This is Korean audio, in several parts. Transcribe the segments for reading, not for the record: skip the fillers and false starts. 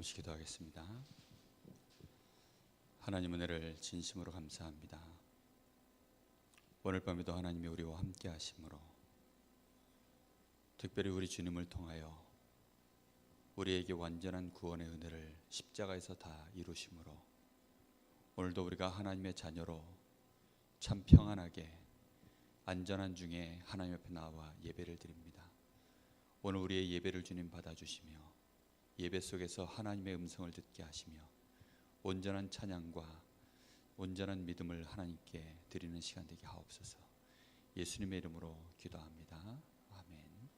잠시 기도하겠습니다. 하나님 은혜를 진심으로 감사합니다. 오늘 밤에도 하나님이 우리와 함께 하심으로, 특별히 우리 주님을 통하여 우리에게 완전한 구원의 은혜를 십자가에서 다 이루심으로 오늘도 우리가 하나님의 자녀로 참 평안하게 안전한 중에 하나님 앞에 나와 예배를 드립니다. 오늘 우리의 예배를 주님 받아주시며 예배 속에서 하나님의 음성을 듣게 하시며 온전한 찬양과 온전한 믿음을 하나님께 드리는 시간 되게 하옵소서. 예수님의 이름으로 기도합니다. 아멘.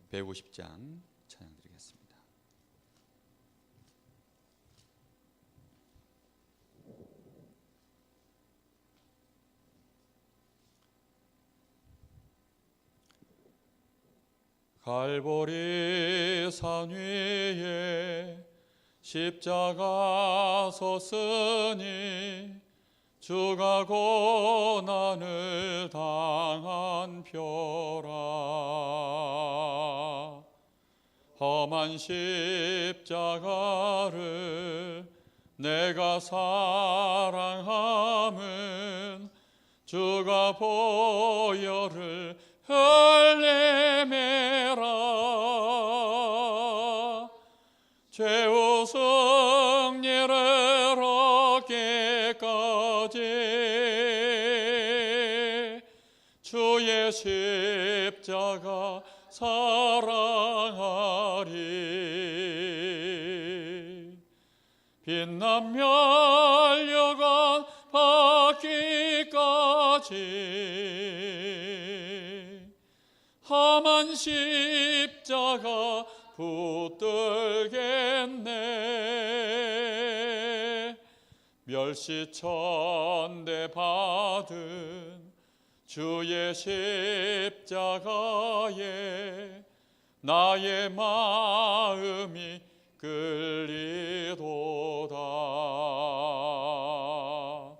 150장 찬양 드리겠습니다. 갈보리 산 위에 십자가 섰으니 주가 고난을 당한 표라. 험한 십자가를 내가 사랑함은 주가 보혈을 흘리매라. 죄우 승리를 얻기까지 주의 십자가 사랑하리. 빛나며 열려간 바퀴까지 험한 십자가 붙들겠네. 멸시천대 받은 주의 십자가에 나의 마음이 끌리도다.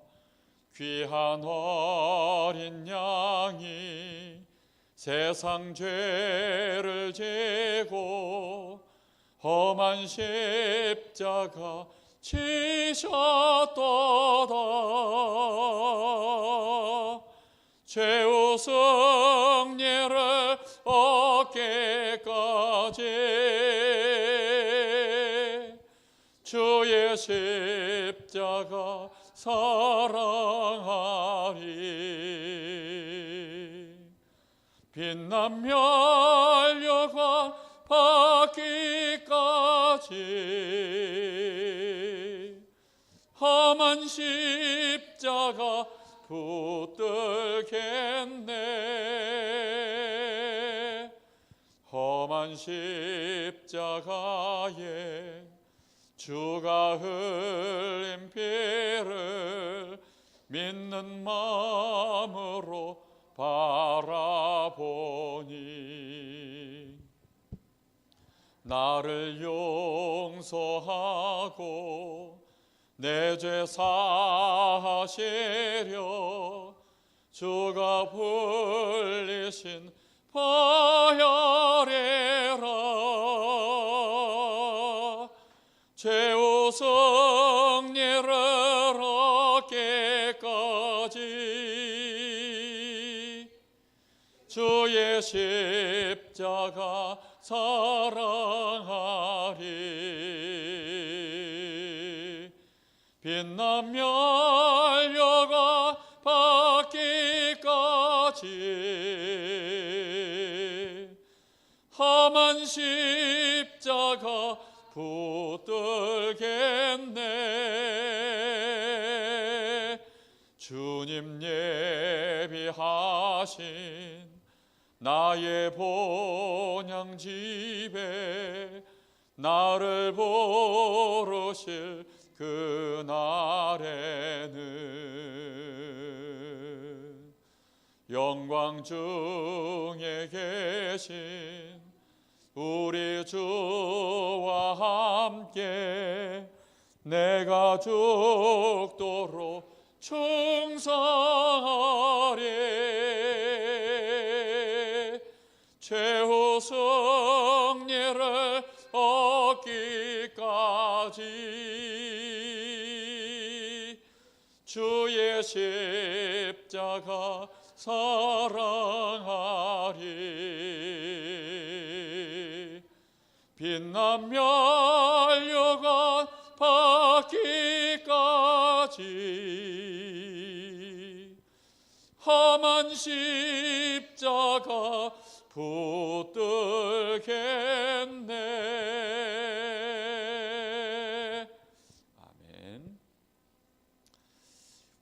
귀한 어린 양이 세상 죄를 지고 험한 십자가 지셨도다. 죄우 승리를 얻기까지 주의 십자가 사랑하리. 빛나며 열려간 바퀴까지 험한 십자가 붙들겠네. 험한 십자가에 주가 흘린 피를 믿는 마음으로 바라보니 나를 용서하고 내 죄 사하시려 주가 불리신 보혈이라. 죄우 승리를 얻기까지 주의 십자가 사랑하리. 빛나며 열려간 바퀴까지 험한 십자가 붙들겠네. 주님 예비하신 나의 본향집에 나를 부르실 그날에는 영광 중에 계신 우리 주와 함께 내가 죽도록 충성하리. 최후 승리를 얻기까지 주의 십자가 사랑하리. 빛나며 영원 받기까지 험한 십자가 붙들겠네. 아멘.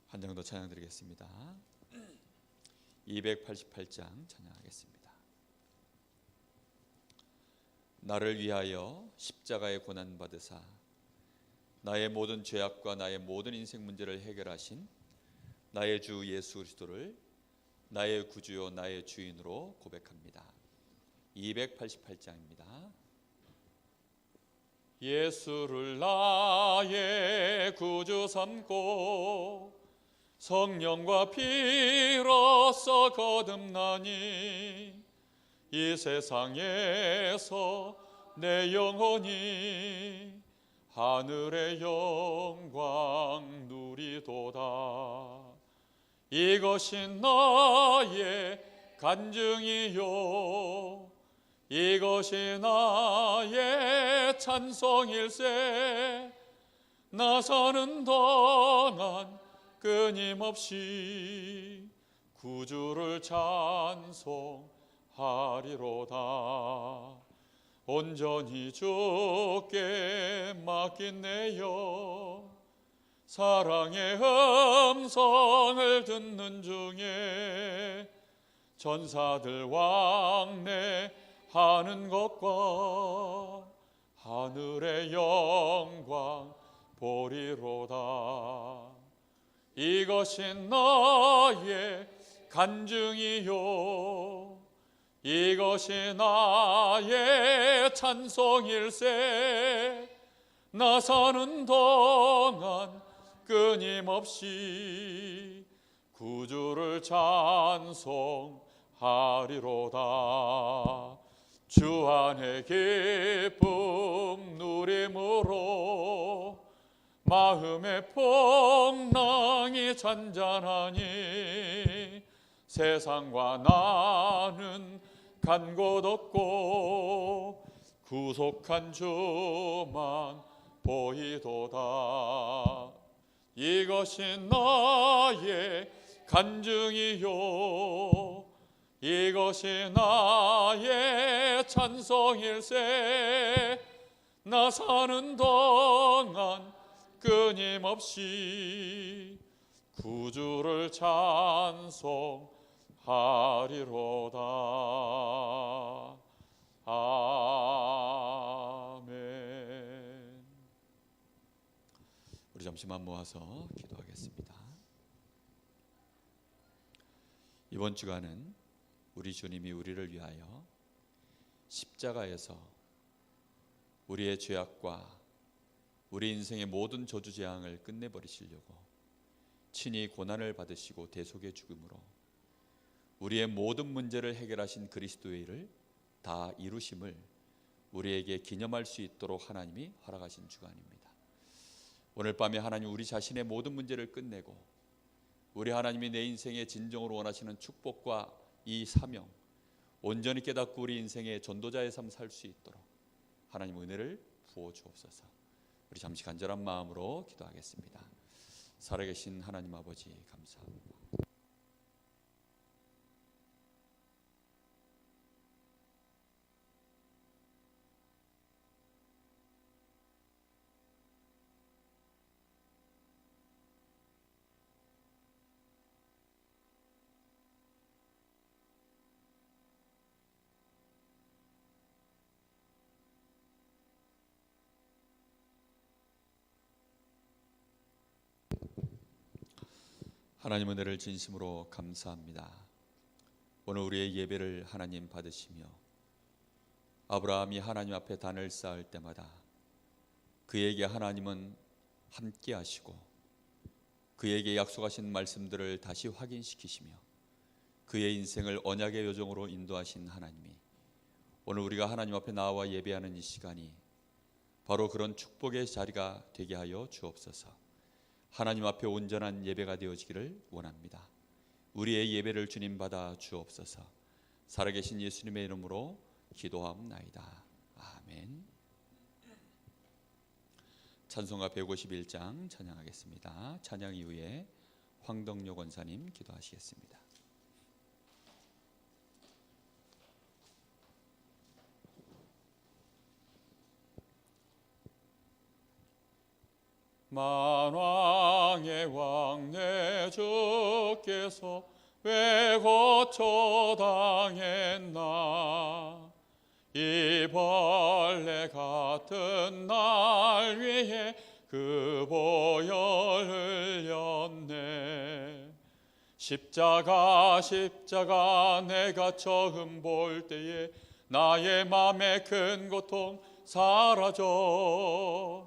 한 장 더 찬양 드리겠습니다. 288장 찬양하겠습니다. 나를 위하여 십자가의 고난 받으사 나의 모든 죄악과 나의 모든 인생 문제를 해결하신 나의 주 예수 그리스도를 나의 구주요 나의 주인으로 고백합니다. 288장입니다. 예수를 나의 구주 삼고 성령과 피로써 거듭나니 이 세상에서 내 영혼이 하늘의 영광 누리도다. 이것이 나의 간증이요 이것이 나의 찬송일세. 나 사는 동안 끊임없이 구주를 찬송하리로다. 온전히 주께 맡긴내요. 사랑의 음성을 듣는 중에 전사들 왕래하는 것과 하늘의 영광 보리로다. 이것이 나의 간증이요 이것이 나의 찬송일세. 나 사는 동안 끊임없이 구주를 찬송하리로다. 주 안에 기쁨 누림으로 마음의 풍랑이 잔잔하니 세상과 나는 간 곳 없고 구속한 주만 보이도다. 이것이 나의 간증이요 이것이 나의 찬송일세. 나 사는 동안 끊임없이 구주를 찬송하리로다. 아멘. 우리 잠시만 모아서 기도하겠습니다. 이번 주간은 우리 주님이 우리를 위하여 십자가에서 우리의 죄악과 우리 인생의 모든 저주재앙을 끝내버리시려고 친히 고난을 받으시고 대속의 죽음으로 우리의 모든 문제를 해결하신 그리스도의 일을 다 이루심을 우리에게 기념할 수 있도록 하나님이 허락하신 주간입니다. 오늘 밤에 하나님 우리 자신의 모든 문제를 끝내고 우리 하나님이 내 인생에 진정으로 원하시는 축복과 이 사명 온전히 깨닫고 우리 인생의 전도자의 삶 살 수 있도록 하나님 은혜를 부어 주옵소서. 우리 잠시 간절한 마음으로 기도하겠습니다. 살아계신 하나님 아버지 감사합니다. 하나님 은혜를 진심으로 감사합니다. 오늘 우리의 예배를 하나님 받으시며 아브라함이 하나님 앞에 단을 쌓을 때마다 그에게 하나님은 함께 하시고 그에게 약속하신 말씀들을 다시 확인시키시며 그의 인생을 언약의 여정으로 인도하신 하나님이 오늘 우리가 하나님 앞에 나와 예배하는 이 시간이 바로 그런 축복의 자리가 되게 하여 주옵소서. 하나님 앞에 온전한 예배가 되어지기를 원합니다. 우리의 예배를 주님 받아 주옵소서. 살아계신 예수님의 이름으로 기도하옵나이다. 아멘. 찬송가 151장 찬양하겠습니다. 찬양 이후에 황덕료 권사님 기도하시겠습니다. 만왕의 왕 내 주께서 왜 거처당했나. 이 벌레 같은 날 위해 그 보혈 흘렸네. 십자가 내가 처음 볼 때에 나의 맘에 큰 고통 사라져.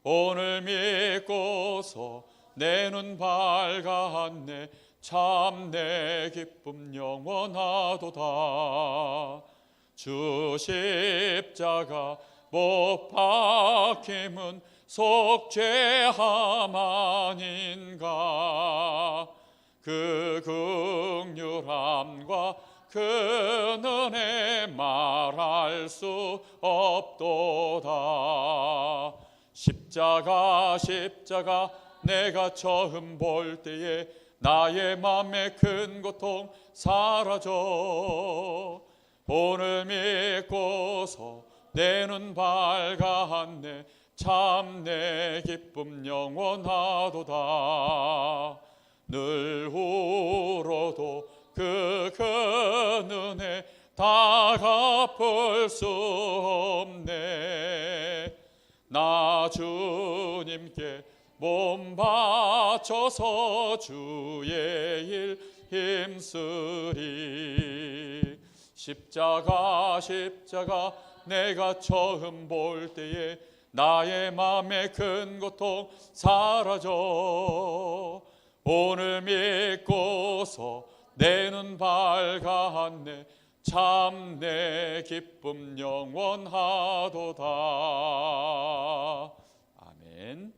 오늘 믿고서 내 눈 밝았네. 참 내 기쁨 영원하도다. 주 십자가 못 박힘은 속죄함 아닌가. 그 긍휼함과 그 은혜 말할 수 없도다. 십자가 내가 처음 볼 때에 나의 맘에 큰 고통 사라져. 오늘 믿고서 내 눈 밝았네. 참 내 기쁨 영원하도다. 늘 울어도 그 은혜 다 갚을 수 없네. 나 주님께 몸 바쳐서 주의 일 힘쓰리. 십자가 내가 처음 볼 때에 나의 맘에 큰 고통 사라져. 오늘 믿고서 내 눈 밝았네. 참 내 기쁨 영원하도다. 아멘.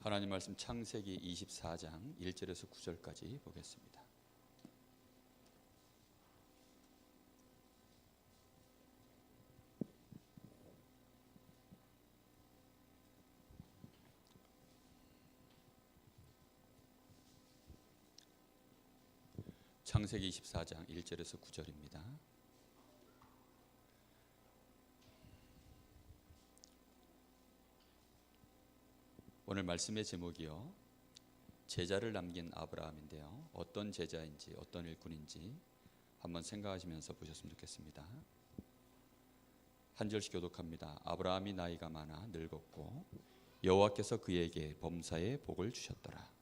하나님 말씀 창세기 24장 1절에서 9절까지 보겠습니다. 창세기 24장 1절에서 9절입니다. 오늘 말씀의 제목이요, 제자를 남긴 아브라함인데요, 어떤 제자인지 어떤 일꾼인지 한번 생각하시면서 보셨으면 좋겠습니다. 한 절씩 교독합니다. 아브라함이 나이가 많아 늙었고 여호와께서 그에게 범사에 복을 주셨더라.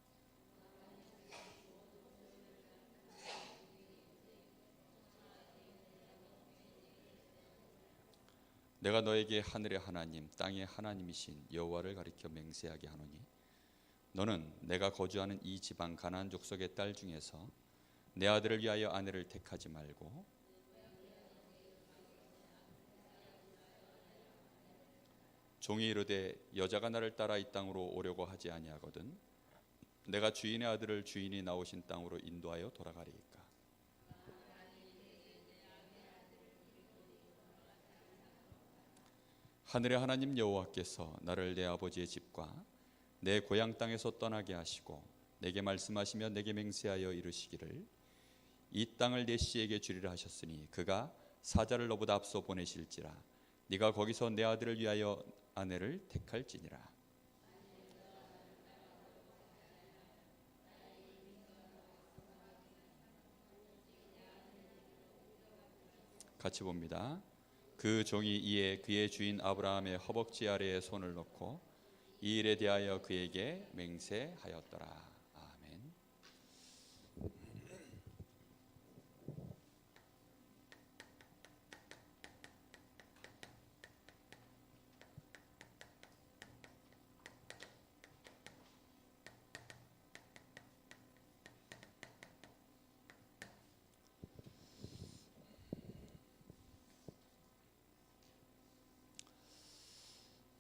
내가 너에게 하늘의 하나님 땅의 하나님이신 여호와를 가리켜 맹세하게 하노니 너는 내가 거주하는 이 지방 가나안 족속의 딸 중에서 내 아들을 위하여 아내를 택하지 말고 종이 이르되 여자가 나를 따라 이 땅으로 오려고 하지 아니하거든 내가 주인의 아들을 주인이 나오신 땅으로 인도하여 돌아가리이까. 하늘의 하나님 여호와께서 나를 내 아버지의 집과 내 고향 땅에서 떠나게 하시고 내게 말씀하시며 내게 맹세하여 이르시기를 이 땅을 내 씨에게 주리라 하셨으니 그가 사자를 너보다 앞서 보내실지라 네가 거기서 내 아들을 위하여 아내를 택할지니라. 같이 봅니다. 그 종이 이에 그의 주인 아브라함의 허벅지 아래에 손을 놓고 이 일에 대하여 그에게 맹세하였더라. 아멘.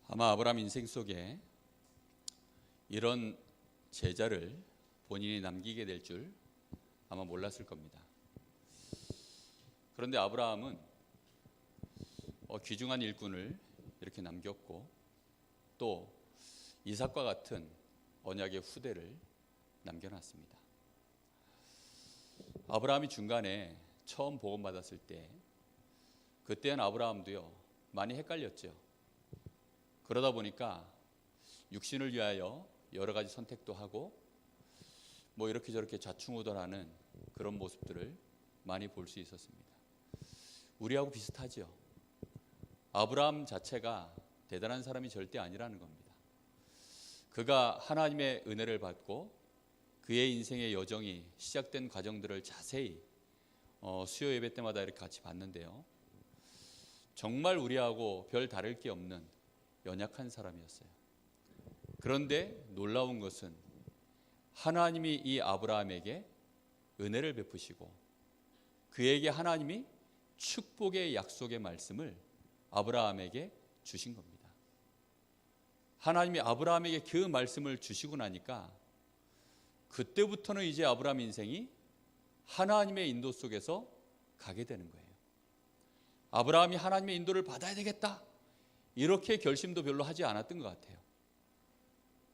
아마 아브라함 인생 속에 이런 제자를 본인이 남기게 될 줄 아마 몰랐을 겁니다. 그런데 아브라함은 귀중한 일꾼을 이렇게 남겼고 또 이삭과 같은 언약의 후대를 남겨놨습니다. 아브라함이 중간에 처음 복음받았을 때 그때는 아브라함도요 많이 헷갈렸죠. 그러다 보니까 육신을 위하여 여러 가지 선택도 하고 뭐 이렇게 저렇게 좌충우돌하는 그런 모습들을 많이 볼 수 있었습니다. 우리하고 비슷하죠. 아브라함 자체가 대단한 사람이 절대 아니라는 겁니다. 그가 하나님의 은혜를 받고 그의 인생의 여정이 시작된 과정들을 자세히 수요 예배 때마다 이렇게 같이 봤는데요. 정말 우리하고 별 다를 게 없는 연약한 사람이었어요. 그런데 놀라운 것은 하나님이 이 아브라함에게 은혜를 베푸시고 그에게 하나님이 축복의 약속의 말씀을 아브라함에게 주신 겁니다. 하나님이 아브라함에게 그 말씀을 주시고 나니까 그때부터는 이제 아브라함 인생이 하나님의 인도 속에서 가게 되는 거예요. 아브라함이 하나님의 인도를 받아야 되겠다 이렇게 결심도 별로 하지 않았던 것 같아요.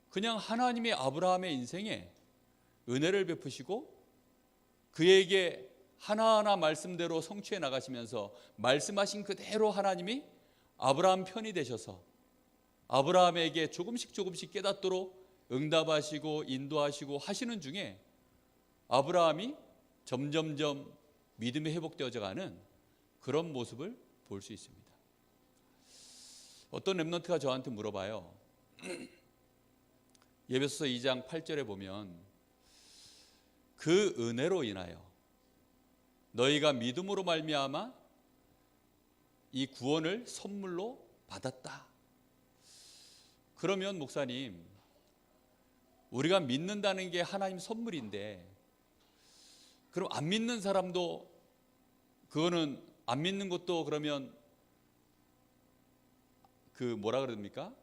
그냥 하나님이 아브라함의 인생에 은혜를 베푸시고 그에게 하나하나 말씀대로 성취해 나가시면서 말씀하신 그대로 하나님이 아브라함 편이 되셔서 아브라함에게 조금씩 깨닫도록 응답하시고 인도하시고 하시는 중에 아브라함이 점점점 믿음이 회복되어져 가는 그런 모습을 볼 수 있습니다. 어떤 렘넌트가 저한테 물어봐요. 에베소서 2장 8절에 보면 그 은혜로 인하여 너희가 믿음으로 말미암아 이 구원을 선물로 받았다. 그러면 목사님, 우리가 믿는다는 게 하나님 선물인데 그럼 안 믿는 사람도 그거는 안 믿는 것도 그러면 그 뭐라 그럽니까?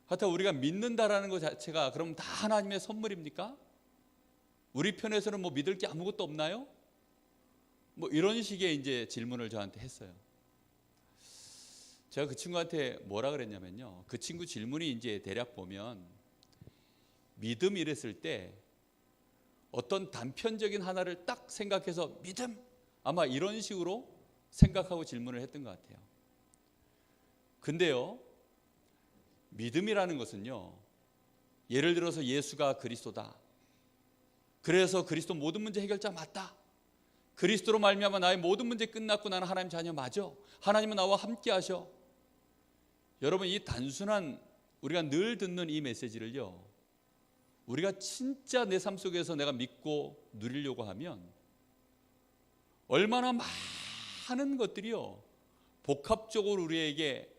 하여튼 우리가 믿는다라는 것 자체가 그럼 다 하나님의 선물입니까? 우리 편에서는 뭐 믿을 게 아무것도 없나요? 뭐 이런 식의 이제 질문을 저한테 했어요. 제가 그 친구한테 뭐라 그랬냐면요. 그 친구 질문이 이제 대략 보면 믿음 이랬을 때 어떤 단편적인 하나를 딱 생각해서 믿음? 아마 이런 식으로 생각하고 질문을 했던 것 같아요. 근데요, 믿음이라는 것은요, 예를 들어서 예수가 그리스도다. 그래서 그리스도 모든 문제 해결자 맞다. 그리스도로 말미암아 나의 모든 문제 끝났고 나는 하나님 자녀 맞아. 하나님은 나와 함께 하셔. 여러분, 이 단순한 우리가 늘 듣는 이 메시지를요, 우리가 진짜 내 삶 속에서 내가 믿고 누리려고 하면 얼마나 많은 것들이요, 복합적으로 우리에게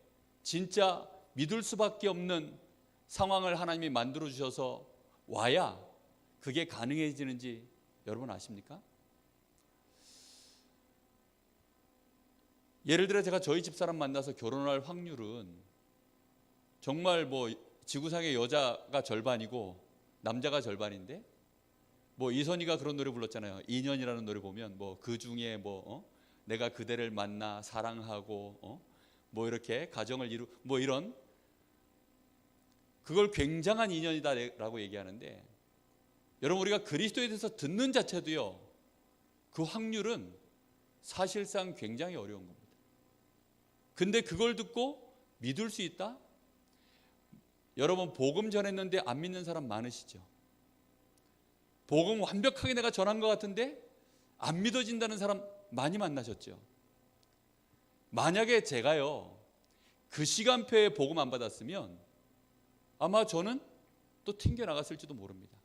진짜 믿을 수밖에 없는 상황을 하나님이 만들어 주셔서 와야 그게 가능해지는지 여러분 아십니까? 예를 들어 제가 저희 집사람 만나서 결혼할 확률은 정말 뭐 지구상의 여자가 절반이고 남자가 절반인데, 뭐 이선희가 그런 노래 불렀잖아요. 인연이라는 노래 보면 뭐 그 중에 내가 그대를 만나 사랑하고 뭐 이렇게 가정을 이루 뭐 이런, 그걸 굉장한 인연이다라고 얘기하는데, 여러분 우리가 그리스도에 대해서 듣는 자체도요, 그 확률은 사실상 굉장히 어려운 겁니다. 근데 그걸 듣고 믿을 수 있다? 여러분 복음 전했는데 안 믿는 사람 많으시죠? 복음 완벽하게 내가 전한 것 같은데 안 믿어진다는 사람 많이 만나셨죠? 만약에 제가요 그 시간표에 복음 안 받았으면 아마 저는 또 튕겨나갔을지도 모릅니다.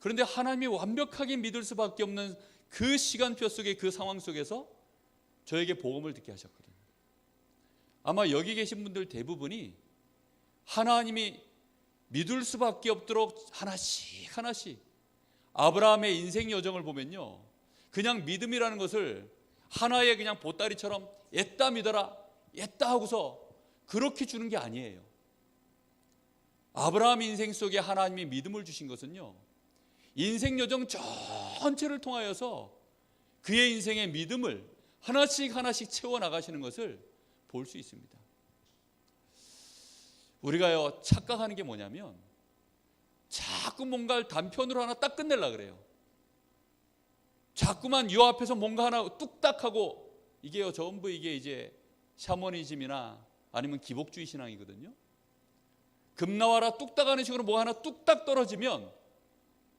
그런데 하나님이 완벽하게 믿을 수밖에 없는 그 시간표 속에, 그 상황 속에서 저에게 복음을 듣게 하셨거든요. 아마 여기 계신 분들 대부분이 하나님이 믿을 수밖에 없도록 하나씩 하나씩, 아브라함의 인생 여정을 보면요, 그냥 믿음이라는 것을 하나의 그냥 보따리처럼 옛다 믿어라 옛다 하고서 그렇게 주는 게 아니에요. 아브라함 인생 속에 하나님이 믿음을 주신 것은요, 인생 여정 전체를 통하여서 그의 인생의 믿음을 하나씩 하나씩 채워나가시는 것을 볼 수 있습니다. 우리가요 착각하는 게 뭐냐면 자꾸 뭔가를 단편으로 하나 딱 끝내려고 그래요. 자꾸만 요 앞에서 뭔가 하나 뚝딱 하고, 이게요 전부 이게 이제 샤머니즘이나 아니면 기복주의 신앙이거든요. 금 나와라 뚝딱 하는 식으로 뭐 하나 뚝딱 떨어지면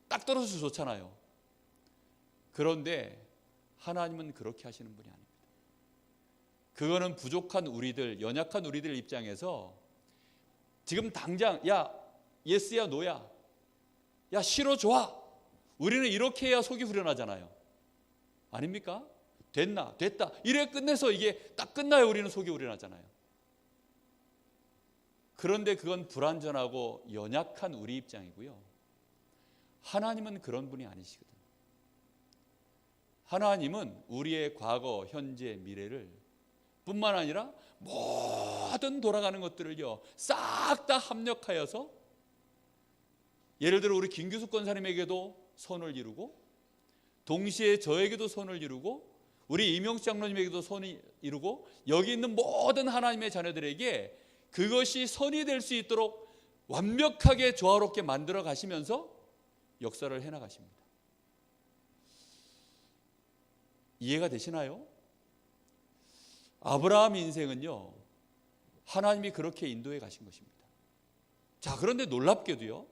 딱 떨어져서 좋잖아요. 그런데 하나님은 그렇게 하시는 분이 아닙니다. 그거는 부족한 우리들, 연약한 우리들 입장에서 지금 당장 야 예스야 노야, 야 싫어 좋아, 우리는 이렇게 해야 속이 후련하잖아요. 아닙니까? 됐나 됐다 이래 끝내서 이게 딱 끝나야 우리는 속이 후련하잖아요. 그런데 그건 불완전하고 연약한 우리 입장이고요, 하나님은 그런 분이 아니시거든요. 하나님은 우리의 과거, 현재, 미래를 뿐만 아니라 모든 돌아가는 것들을요 싹 다 합력하여서, 예를 들어 우리 김규숙 권사님에게도 선을 이루고, 동시에 저에게도 선을 이루고, 우리 이명수 장로님에게도 선을 이루고, 여기 있는 모든 하나님의 자녀들에게 그것이 선이 될 수 있도록 완벽하게 조화롭게 만들어 가시면서 역사를 해나가십니다. 이해가 되시나요? 아브라함 인생은요 하나님이 그렇게 인도해 가신 것입니다. 자, 그런데 놀랍게도요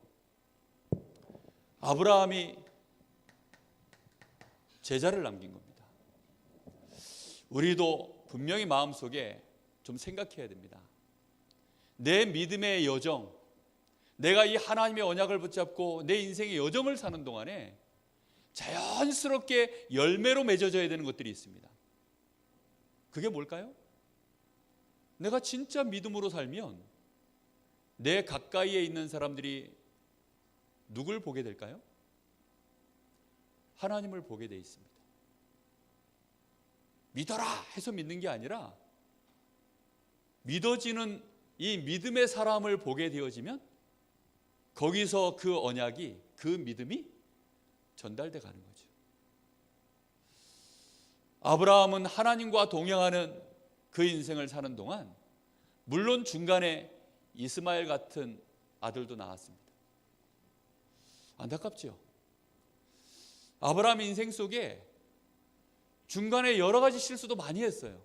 아브라함이 제자를 남긴 겁니다. 우리도 분명히 마음속에 좀 생각해야 됩니다. 내 믿음의 여정, 내가 이 하나님의 언약을 붙잡고 내 인생의 여정을 사는 동안에 자연스럽게 열매로 맺어져야 되는 것들이 있습니다. 그게 뭘까요? 내가 진짜 믿음으로 살면 내 가까이에 있는 사람들이 누굴 보게 될까요? 하나님을 보게 돼 있습니다. 믿어라 해서 믿는 게 아니라 믿어지는 이 믿음의 사람을 보게 되어지면 거기서 그 언약이, 그 믿음이 전달돼 가는 거죠. 아브라함은 하나님과 동행하는 그 인생을 사는 동안 물론 중간에 이스마엘 같은 아들도 낳았습니다. 안타깝죠. 아브라함 인생 속에 중간에 여러 가지 실수도 많이 했어요.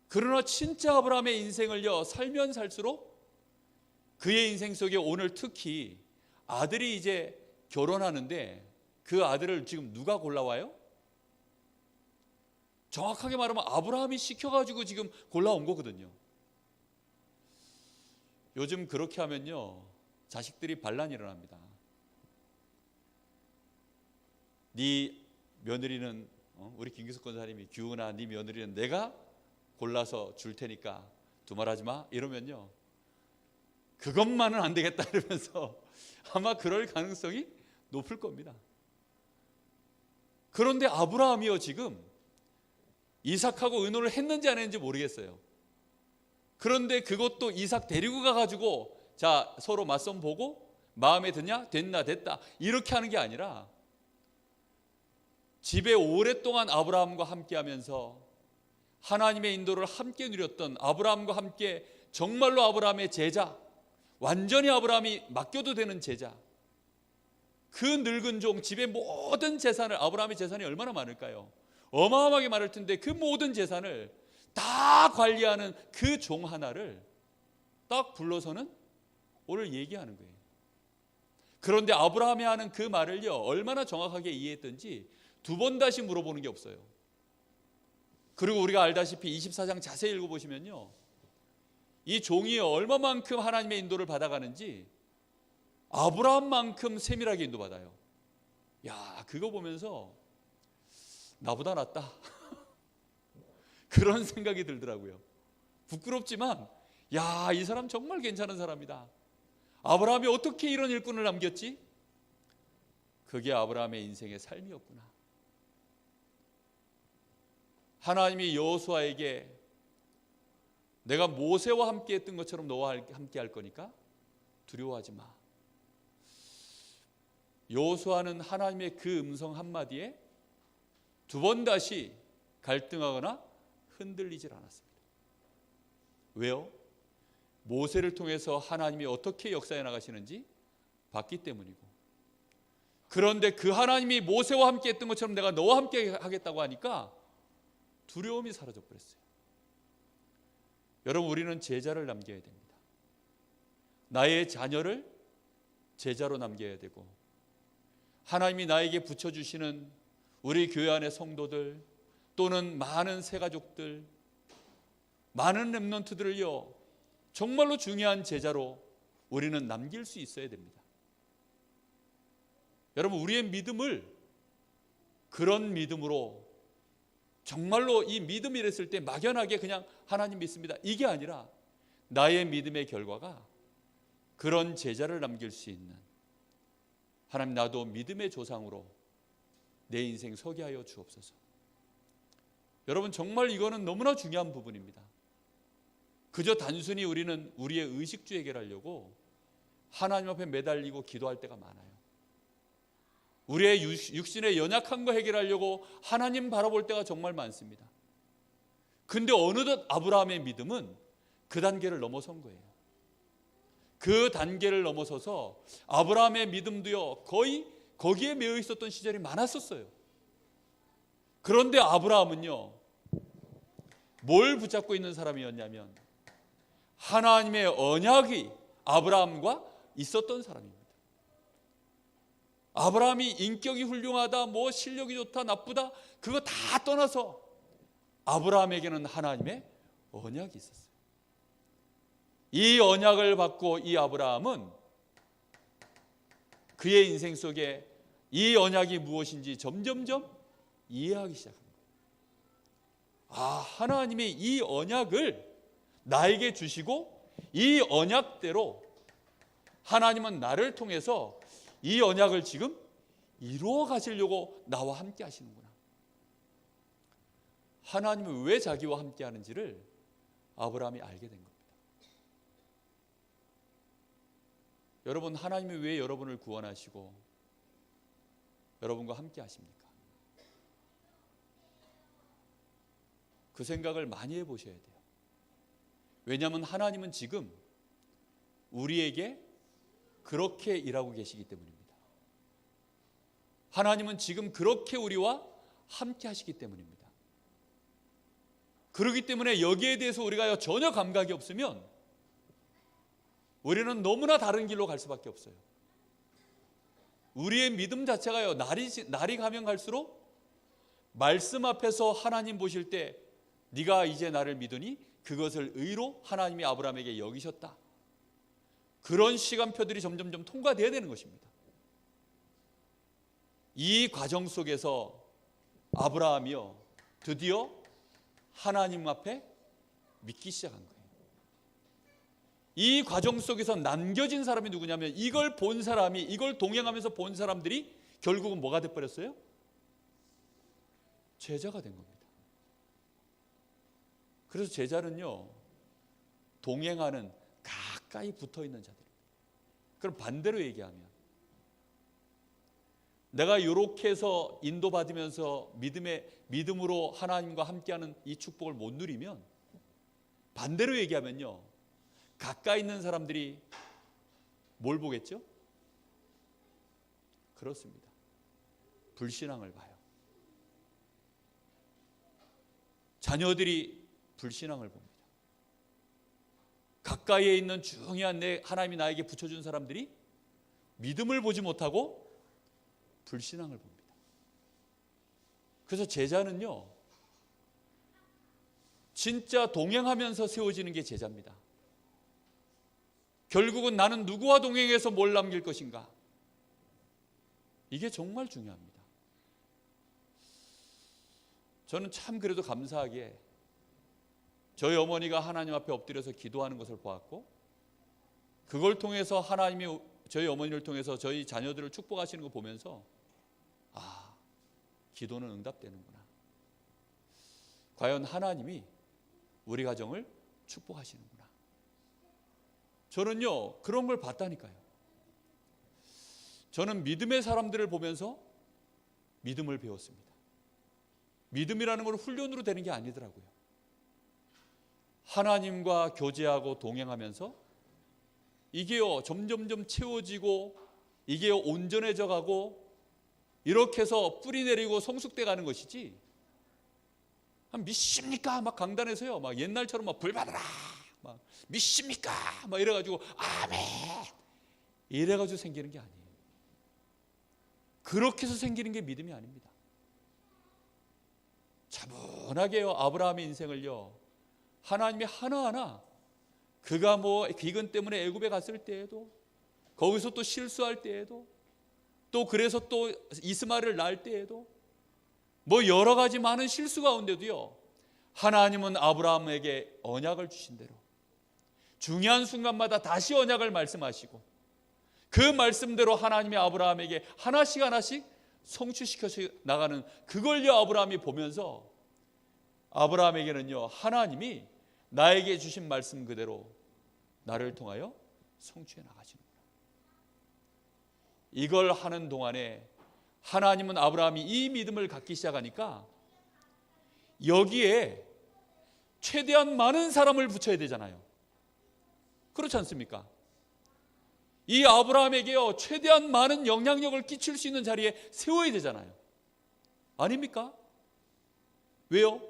그러나 진짜 아브라함의 인생을요, 살면 살수록 그의 인생 속에 오늘 특히 아들이 이제 결혼하는데 그 아들을 지금 누가 골라와요? 정확하게 말하면 아브라함이 시켜가지고 지금 골라온 거거든요. 요즘 그렇게 하면요, 자식들이 반란이 일어납니다. 네 며느리는, 우리 김기숙 권사님이, 규은아 네 며느리는 내가 골라서 줄 테니까 두말하지 마 이러면요, 그것만은 안 되겠다 이러면서 아마 그럴 가능성이 높을 겁니다. 그런데 아브라함이요, 지금 이삭하고 의논을 했는지 안 했는지 모르겠어요. 그런데 그것도 이삭 데리고 가가지고 자 서로 맞선 보고 마음에 드냐? 됐나? 됐다 이렇게 하는 게 아니라 집에 오랫동안 아브라함과 함께 하면서 하나님의 인도를 함께 누렸던, 아브라함과 함께 정말로 아브라함의 제자, 완전히 아브라함이 맡겨도 되는 제자, 그 늙은 종, 집의 모든 재산을, 아브라함의 재산이 얼마나 많을까요? 어마어마하게 많을 텐데 그 모든 재산을 다 관리하는 그 종 하나를 딱 불러서는 오늘 얘기하는 거예요. 그런데 아브라함이 하는 그 말을요, 얼마나 정확하게 이해했던지 두 번 다시 물어보는 게 없어요. 그리고 우리가 알다시피 24장 자세히 읽어보시면요, 이 종이 얼마만큼 하나님의 인도를 받아가는지 아브라함만큼 세밀하게 인도받아요. 야, 그거 보면서 나보다 낫다 그런 생각이 들더라고요. 부끄럽지만 야, 이 사람 정말 괜찮은 사람이다. 아브라함이 어떻게 이런 일꾼을 남겼지? 그게 아브라함의 인생의 삶이었구나. 하나님이 여호수아에게 내가 모세와 함께 했던 것처럼 너와 함께 할 거니까 두려워하지 마. 여호수아는 하나님의 그 음성 한마디에 두 번 다시 갈등하거나 흔들리질 않았습니다. 왜요? 모세를 통해서 하나님이 어떻게 역사해 나가시는지 봤기 때문이고, 그런데 그 하나님이 모세와 함께 했던 것처럼 내가 너와 함께 하겠다고 하니까 두려움이 사라져 버렸어요. 여러분, 우리는 제자를 남겨야 됩니다. 나의 자녀를 제자로 남겨야 되고, 하나님이 나에게 붙여주시는 우리 교회 안의 성도들 또는 많은 새가족들, 많은 렘넌트들을요, 정말로 중요한 제자로 우리는 남길 수 있어야 됩니다. 여러분, 우리의 믿음을 그런 믿음으로, 정말로 이 믿음이 이랬을 때 막연하게 그냥 하나님 믿습니다 이게 아니라 나의 믿음의 결과가 그런 제자를 남길 수 있는, 하나님 나도 믿음의 조상으로 내 인생 서게 하여 주옵소서. 여러분, 정말 이거는 너무나 중요한 부분입니다. 그저 단순히 우리는 우리의 의식주 해결하려고 하나님 앞에 매달리고 기도할 때가 많아요. 우리의 육신의 연약한 거 해결하려고 하나님 바라볼 때가 정말 많습니다. 근데 어느덧 아브라함의 믿음은 그 단계를 넘어선 거예요. 그 단계를 넘어서서 아브라함의 믿음도요, 거의 거기에 매여 있었던 시절이 많았었어요. 그런데 아브라함은요, 뭘 붙잡고 있는 사람이었냐면 하나님의 언약이 아브라함과 있었던 사람입니다. 아브라함이 인격이 훌륭하다, 뭐 실력이 좋다, 나쁘다, 그거 다 떠나서 아브라함에게는 하나님의 언약이 있었어요. 이 언약을 받고 이 아브라함은 그의 인생 속에 이 언약이 무엇인지 점점점 이해하기 시작합니다. 아, 하나님이 이 언약을 나에게 주시고 이 언약대로 하나님은 나를 통해서 이 언약을 지금 이루어 가시려고 나와 함께 하시는구나. 하나님은 왜 자기와 함께 하는지를 아브라함이 알게 된 겁니다. 여러분, 하나님이 왜 여러분을 구원하시고 여러분과 함께 하십니까? 그 생각을 많이 해보셔야 돼요. 왜냐하면 하나님은 지금 우리에게 그렇게 일하고 계시기 때문입니다. 하나님은 지금 그렇게 우리와 함께 하시기 때문입니다. 그렇기 때문에 여기에 대해서 우리가 전혀 감각이 없으면 우리는 너무나 다른 길로 갈 수밖에 없어요. 우리의 믿음 자체가요, 날이 가면 갈수록 말씀 앞에서 하나님 보실 때 네가 이제 나를 믿으니 그것을 의로 하나님이 아브라함에게 여기셨다. 그런 시간표들이 점점점 통과되어야 되는 것입니다. 이 과정 속에서 아브라함이요, 드디어 하나님 앞에 믿기 시작한 거예요. 이 과정 속에서 남겨진 사람이 누구냐면, 이걸 본 사람이, 이걸 동행하면서 본 사람들이 결국은 뭐가 돼버렸어요? 제자가 된 겁니다. 그래서 제자는요, 동행하는, 가까이 붙어있는 자들입니다. 그럼 반대로 얘기하면, 내가 이렇게 해서 인도받으면서 믿음으로 하나님과 함께하는 이 축복을 못 누리면, 반대로 얘기하면요, 가까이 있는 사람들이 뭘 보겠죠? 그렇습니다. 불신앙을 봐요. 자녀들이 불신앙을 봅니다. 가까이에 있는 중요한 하나님이 나에게 붙여준 사람들이 믿음을 보지 못하고 불신앙을 봅니다. 그래서 제자는요, 진짜 동행하면서 세워지는 게 제자입니다. 결국은 나는 누구와 동행해서 뭘 남길 것인가? 이게 정말 중요합니다. 저는 참 그래도 감사하게 저희 어머니가 하나님 앞에 엎드려서 기도하는 것을 보았고, 그걸 통해서 하나님이 저희 어머니를 통해서 저희 자녀들을 축복하시는 거 보면서, 아, 기도는 응답되는구나. 과연 하나님이 우리 가정을 축복하시는구나. 저는요, 그런 걸 봤다니까요. 저는 믿음의 사람들을 보면서 믿음을 배웠습니다. 믿음이라는 건 훈련으로 되는 게 아니더라고요. 하나님과 교제하고 동행하면서 이게요, 점점점 채워지고, 이게요, 온전해져 가고, 이렇게 해서 뿌리 내리고 성숙돼 가는 것이지, 믿습니까? 막 강단에서요, 막 옛날처럼 막 불 받아라, 막 믿습니까? 막 이래가지고 아멘 이래가지고 생기는 게 아니에요. 그렇게 해서 생기는 게 믿음이 아닙니다. 차분하게요, 아브라함의 인생을요, 하나님이 하나하나, 그가 뭐 기근 때문에 애굽에 갔을 때에도, 거기서 또 실수할 때에도, 또 그래서 또 이스마엘을 낳을 때에도, 뭐 여러 가지 많은 실수 가운데도요, 하나님은 아브라함에게 언약을 주신 대로 중요한 순간마다 다시 언약을 말씀하시고, 그 말씀대로 하나님이 아브라함에게 하나씩 하나씩 성취시켜서 나가는, 그걸요 아브라함이 보면서, 아브라함에게는요 하나님이 나에게 주신 말씀 그대로 나를 통하여 성취해 나가시는구나. 이걸 하는 동안에 하나님은 아브라함이 이 믿음을 갖기 시작하니까 여기에 최대한 많은 사람을 붙여야 되잖아요. 그렇지 않습니까? 이 아브라함에게요, 최대한 많은 영향력을 끼칠 수 있는 자리에 세워야 되잖아요. 아닙니까? 왜요?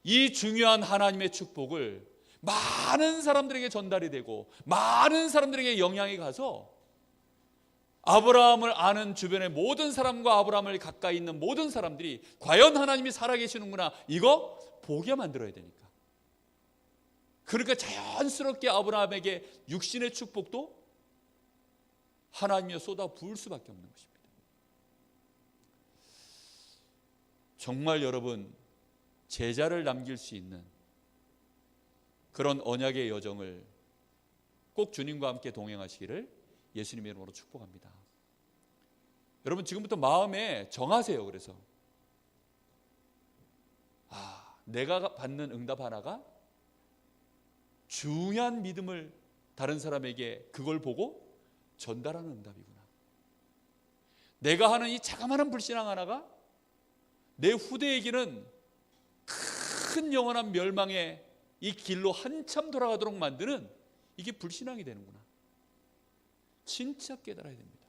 이 중요한 하나님의 축복을 많은 사람들에게 전달이 되고, 많은 사람들에게 영향이 가서 아브라함을 아는 주변의 모든 사람과 아브라함을 가까이 있는 모든 사람들이 과연 하나님이 살아계시는구나, 이거 보게 만들어야 되니까. 그러니까 자연스럽게 아브라함에게 육신의 축복도 하나님이 쏟아 부을 수밖에 없는 것입니다. 정말 여러분, 제자를 남길 수 있는 그런 언약의 여정을 꼭 주님과 함께 동행하시기를 예수님의 이름으로 축복합니다. 여러분, 지금부터 마음에 정하세요. 그래서 내가 받는 응답 하나가 중요한 믿음을 다른 사람에게 그걸 보고 전달하는 응답이구나. 내가 하는 이 자그마한 불신앙 하나가 내 후대에게는 큰 영원한 멸망의 이 길로 한참 돌아가도록 만드는 이게 불신앙이 되는구나. 진짜 깨달아야 됩니다.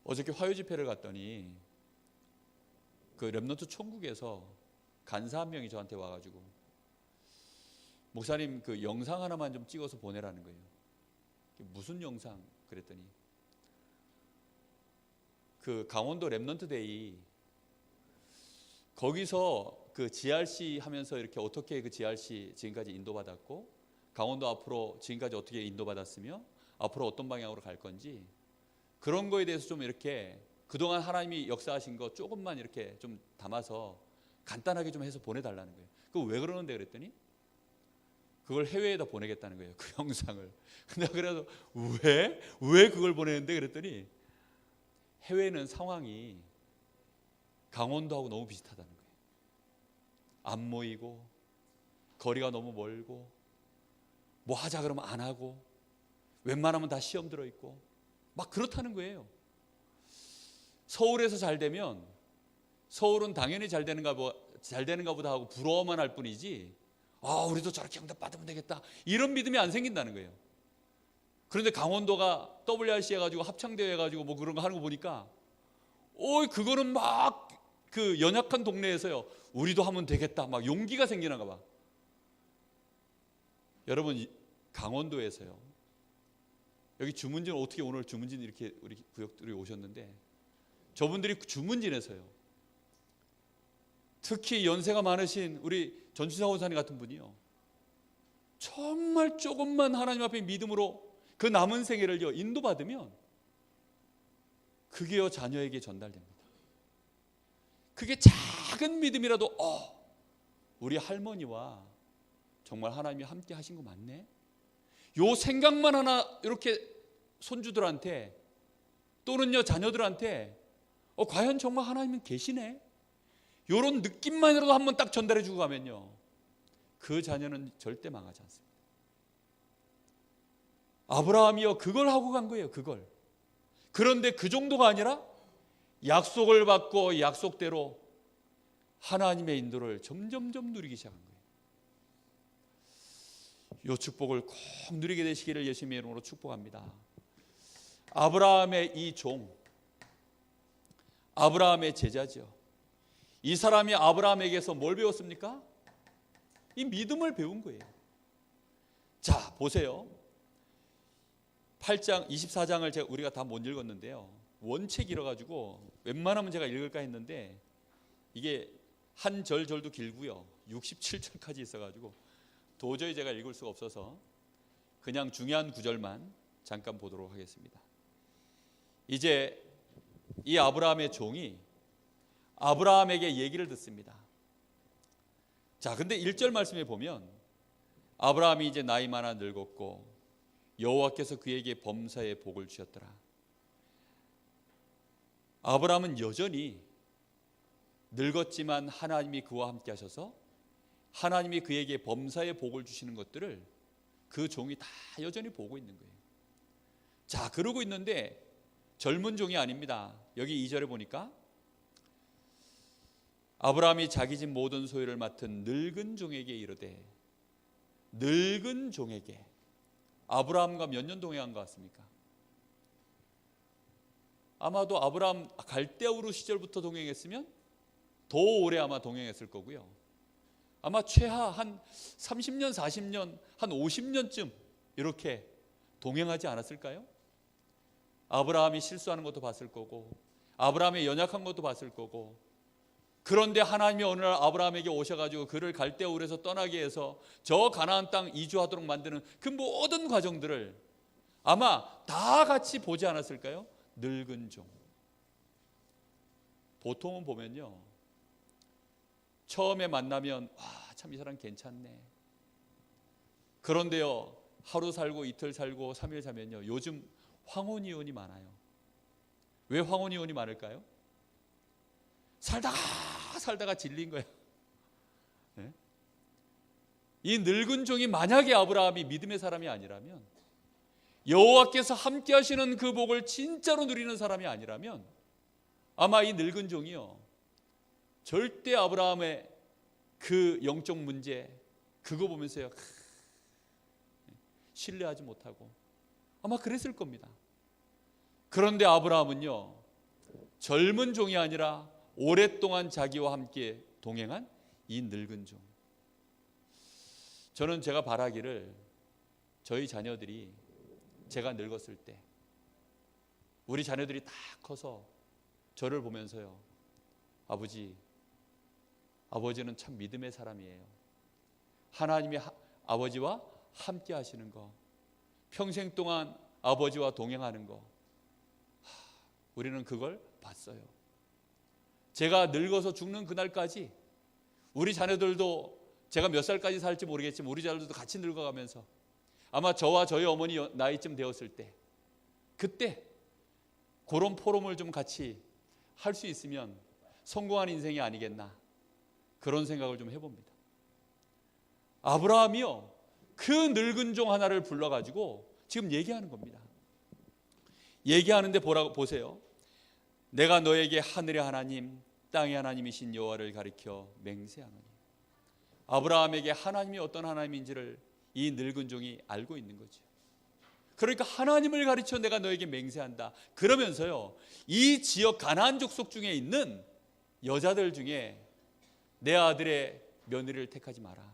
어저께 화요 집회를 갔더니 그 렘넌트 천국에서 간사 한 명이 저한테 와가지고 목사님 그 영상 하나만 좀 찍어서 보내라는 거예요. 무슨 영상? 그랬더니 그 강원도 렘넌트 데이 거기서 그 GRC 하면서 이렇게 어떻게 그 GRC 지금까지 인도받았고 강원도 앞으로 지금까지 어떻게 인도받았으며 앞으로 어떤 방향으로 갈 건지 그런 거에 대해서 좀 이렇게 그동안 하나님이 역사하신 거 조금만 이렇게 좀 담아서 간단하게 좀 해서 보내달라는 거예요. 그거 왜 그러는데 그랬더니 그걸 해외에다 보내겠다는 거예요. 그 영상을. 근데 그래서 왜 그걸 보내는데 그랬더니 해외는 상황이 강원도하고 너무 비슷하다는 거예요. 안 모이고 거리가 너무 멀고 뭐 하자 그러면 안 하고 웬만하면 다 시험 들어있고 막 그렇다는 거예요. 서울에서 잘 되면 서울은 당연히 잘 되는가 보다 하고 부러워만 할 뿐이지 우리도 저렇게 응답 받으면 되겠다 이런 믿음이 안 생긴다는 거예요. 그런데 강원도가 WRC 해가지고 합창대회 해가지고 뭐 그런 거 하는 거 보니까 그거는 막 그 연약한 동네에서요 우리도 하면 되겠다 막 용기가 생기는가 봐. 여러분 강원도에서요 여기 주문진 어떻게 오늘 주문진 이렇게 우리 구역들이 오셨는데 저분들이 주문진에서요 특히 연세가 많으신 우리 전주사 원사님 같은 분이요 정말 조금만 하나님 앞에 믿음으로 그 남은 생애를요 인도받으면 그게요 자녀에게 전달됩니다. 그게 작은 믿음이라도 우리 할머니와 정말 하나님이 함께 하신 거 맞네. 요 생각만 하나 이렇게 손주들한테 또는요 자녀들한테 과연 정말 하나님은 계시네. 요런 느낌만이라도 한번 딱 전달해 주고 가면요 그 자녀는 절대 망하지 않습니다. 아브라함이요 그걸 하고 간 거예요. 그걸. 그런데 그 정도가 아니라 약속을 받고 약속대로 하나님의 인도를 점점점 누리기 시작한 거예요. 이 축복을 꼭 누리게 되시기를 예수님의 이름으로 축복합니다. 아브라함의 이 종, 아브라함의 제자죠. 이 사람이 아브라함에게서 뭘 배웠습니까? 이 믿음을 배운 거예요. 자, 보세요. 8장, 24장을 우리가 다 못 읽었는데요. 원체 길어가지고 웬만하면 제가 읽을까 했는데 이게 한 절도 길고요. 67절까지 있어가지고 도저히 제가 읽을 수가 없어서 그냥 중요한 구절만 잠깐 보도록 하겠습니다. 이제 이 아브라함의 종이 아브라함에게 얘기를 듣습니다. 자, 근데 1절 말씀에 보면 아브라함이 이제 나이 많아 늙었고 여호와께서 그에게 범사의 복을 주셨더라. 아브라함은 여전히 늙었지만 하나님이 그와 함께 하셔서 하나님이 그에게 범사의 복을 주시는 것들을 그 종이 다 여전히 보고 있는 거예요. 자, 그러고 있는데 젊은 종이 아닙니다. 여기 2절에 보니까 아브라함이 자기 집 모든 소유를 맡은 늙은 종에게 이르되, 늙은 종에게. 아브라함과 몇 년 동행한 것 같습니까? 아마도 아브라함 갈대우르 시절부터 동행했으면 더 오래 아마 동행했을 거고요. 아마 최하 한 30년, 40년, 한 50년쯤 이렇게 동행하지 않았을까요? 아브라함이 실수하는 것도 봤을 거고 아브라함의 연약한 것도 봤을 거고, 그런데 하나님이 어느 날 아브라함에게 오셔가지고 그를 갈대우르에서 떠나게 해서 저 가나안 땅 이주하도록 만드는 그 모든 과정들을 아마 다 같이 보지 않았을까요? 늙은 종. 보통은 보면요, 처음에 만나면 참 이 사람 괜찮네. 그런데요, 하루 살고 이틀 살고 3일 살면요, 요즘 황혼이혼이 많아요. 왜 황혼이혼이 많을까요? 살다가 질린 거예요. 네? 이 늙은 종이 만약에 아브라함이 믿음의 사람이 아니라면 여호와께서 함께 하시는 그 복을 진짜로 누리는 사람이 아니라면 아마 이 늙은 종이요, 절대 아브라함의 그 영적 문제 그거 보면서요 신뢰하지 못하고 아마 그랬을 겁니다. 그런데 아브라함은요, 젊은 종이 아니라 오랫동안 자기와 함께 동행한 이 늙은 종. 저는 제가 바라기를 저희 자녀들이 제가 늙었을 때 우리 자녀들이 다 커서 저를 보면서요, 아버지는 참 믿음의 사람이에요. 하나님이 아버지와 함께 하시는 거, 평생 동안 아버지와 동행하는 거, 우리는 그걸 봤어요. 제가 늙어서 죽는 그날까지 우리 자녀들도 제가 몇 살까지 살지 모르겠지만 우리 자녀들도 같이 늙어가면서 아마 저와 저희 어머니 나이쯤 되었을 때 그때 그런 포럼을 좀 같이 할 수 있으면 성공한 인생이 아니겠나, 그런 생각을 좀 해봅니다. 아브라함이요, 그 늙은 종 하나를 불러가지고 지금 얘기하는 겁니다. 얘기하는데 보세요. 내가 너에게 하늘의 하나님 땅의 하나님이신 여호와를 가리켜 맹세하노니. 아브라함에게 하나님이 어떤 하나님인지를 이 늙은 종이 알고 있는 거죠. 그러니까 하나님을 가르쳐 내가 너에게 맹세한다. 그러면서요, 이 지역 가나안 족속 중에 있는 여자들 중에 내 아들의 며느리를 택하지 마라.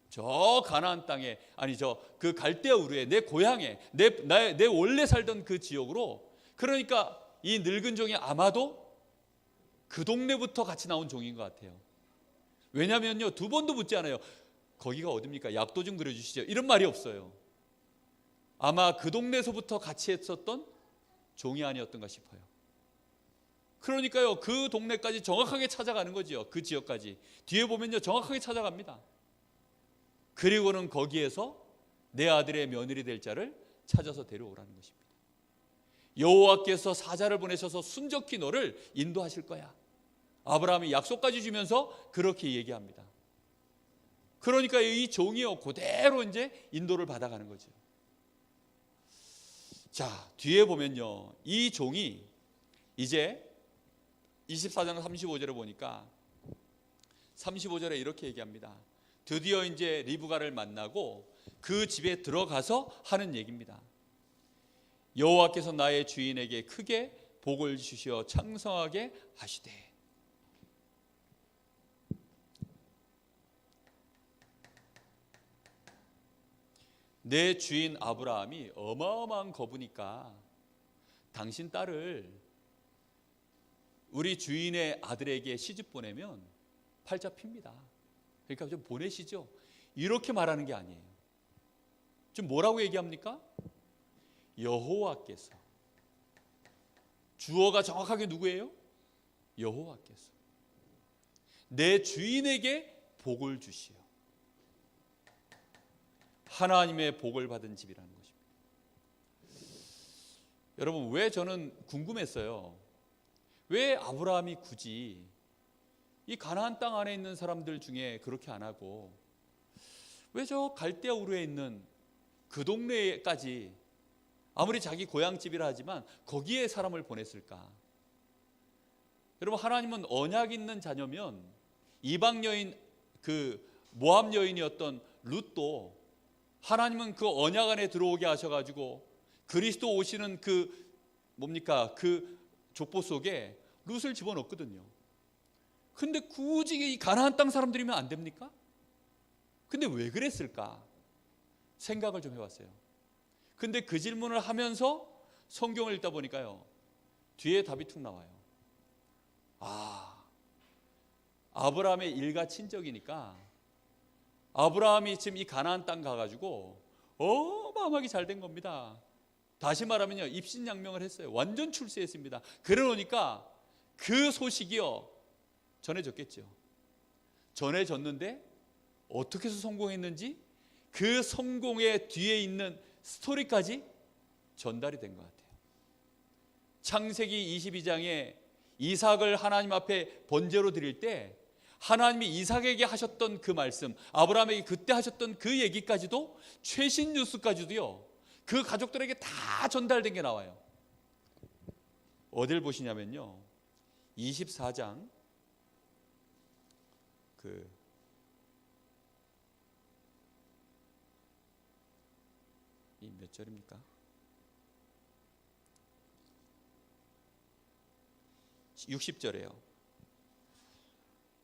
저 가나안 땅에, 아니 그 갈대아 우르에, 내 고향에, 내 원래 살던 그 지역으로. 그러니까 이 늙은 종이 아마도 그 동네부터 같이 나온 종인 것 같아요. 왜냐면요, 두 번도 묻지 않아요. 거기가 어딥니까? 약도 좀 그려주시죠. 이런 말이 없어요. 아마 그 동네에서부터 같이 했었던 종이 아니었던가 싶어요. 그러니까요, 그 동네까지 정확하게 찾아가는 거죠. 그 지역까지. 뒤에 보면요, 정확하게 찾아갑니다. 그리고는 거기에서 내 아들의 며느리 될 자를 찾아서 데려오라는 것입니다. 여호와께서 사자를 보내셔서 순적히 너를 인도하실 거야. 아브라함이 약속까지 주면서 그렇게 얘기합니다. 그러니까 이 종이요, 그대로 이제 인도를 받아가는 거죠. 자, 뒤에 보면요, 이 종이 이제 24장 35절에 보니까 35절에 이렇게 얘기합니다. 드디어 이제 리브가를 만나고 그 집에 들어가서 하는 얘기입니다. 여호와께서 나의 주인에게 크게 복을 주시어 창성하게 하시되. 내 주인 아브라함이 어마어마한 거부니까 당신 딸을 우리 주인의 아들에게 시집 보내면 팔자 핍니다. 그러니까 좀 보내시죠. 이렇게 말하는 게 아니에요. 지금 뭐라고 얘기합니까? 여호와께서. 주어가 정확하게 누구예요? 여호와께서 내 주인에게 복을 주시오. 하나님의 복을 받은 집이라는 것입니다. 여러분, 왜 저는 궁금했어요. 왜 아브라함이 굳이 이 가나안 땅 안에 있는 사람들 중에 그렇게 안 하고 왜 저 갈대아 우르에 있는 그 동네까지, 아무리 자기 고향집이라 하지만 거기에 사람을 보냈을까? 여러분, 하나님은 언약 있는 자녀면 이방 여인, 그 모압 여인이었던 룻도 하나님은 그 언약 안에 들어오게 하셔가지고 그리스도 오시는 그 족보 속에 룻을 집어넣거든요. 근데 굳이 이 가나안 땅 사람들이면 안 됩니까? 근데 왜 그랬을까? 생각을 좀 해봤어요. 근데 그 질문을 하면서 성경을 읽다 보니까요, 뒤에 답이 툭 나와요. 아브라함의 일가 친척이니까 아브라함이 지금 이 가나안 땅 가가지고 어마어마하게 잘 된 겁니다. 다시 말하면요, 입신양명을 했어요. 완전 출세했습니다. 그러니까 그 소식이요, 전해졌겠죠. 전해졌는데 어떻게 해서 성공했는지 그 성공의 뒤에 있는 스토리까지 전달이 된 것 같아요. 창세기 22장에 이삭을 하나님 앞에 번제로 드릴 때 하나님이 이삭에게 하셨던 그 말씀, 아브라함에게 그때 하셨던 그 얘기까지도, 최신 뉴스까지도요, 그 가족들에게 다 전달된 게 나와요. 어딜 보시냐면요, 24장 이 몇 절입니까? 60절에요.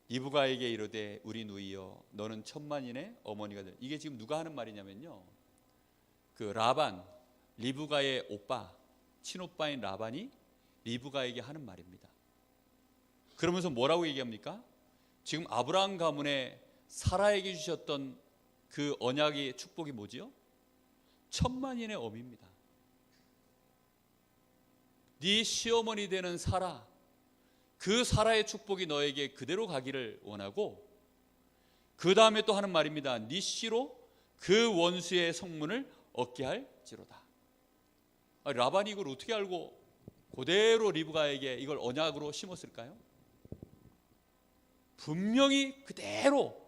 리브가에게 이르되 우리 누이여 너는 천만인의 어머니가 될. 이게 지금 누가 하는 말이냐면요, 그 라반, 리브가의 오빠, 친오빠인 라반이 리브가에게 하는 말입니다. 그러면서 뭐라고 얘기합니까? 지금 아브라함 가문에 사라에게 주셨던 그 언약의 축복이 뭐지요? 천만인의 어미입니다. 네 시어머니 되는 사라, 그 사라의 축복이 너에게 그대로 가기를 원하고, 그 다음에 또 하는 말입니다. 네 씨로 그 원수의 성문을 얻게 할지로다. 라반이 이걸 어떻게 알고 그대로 리브가에게 이걸 언약으로 심었을까요? 분명히 그대로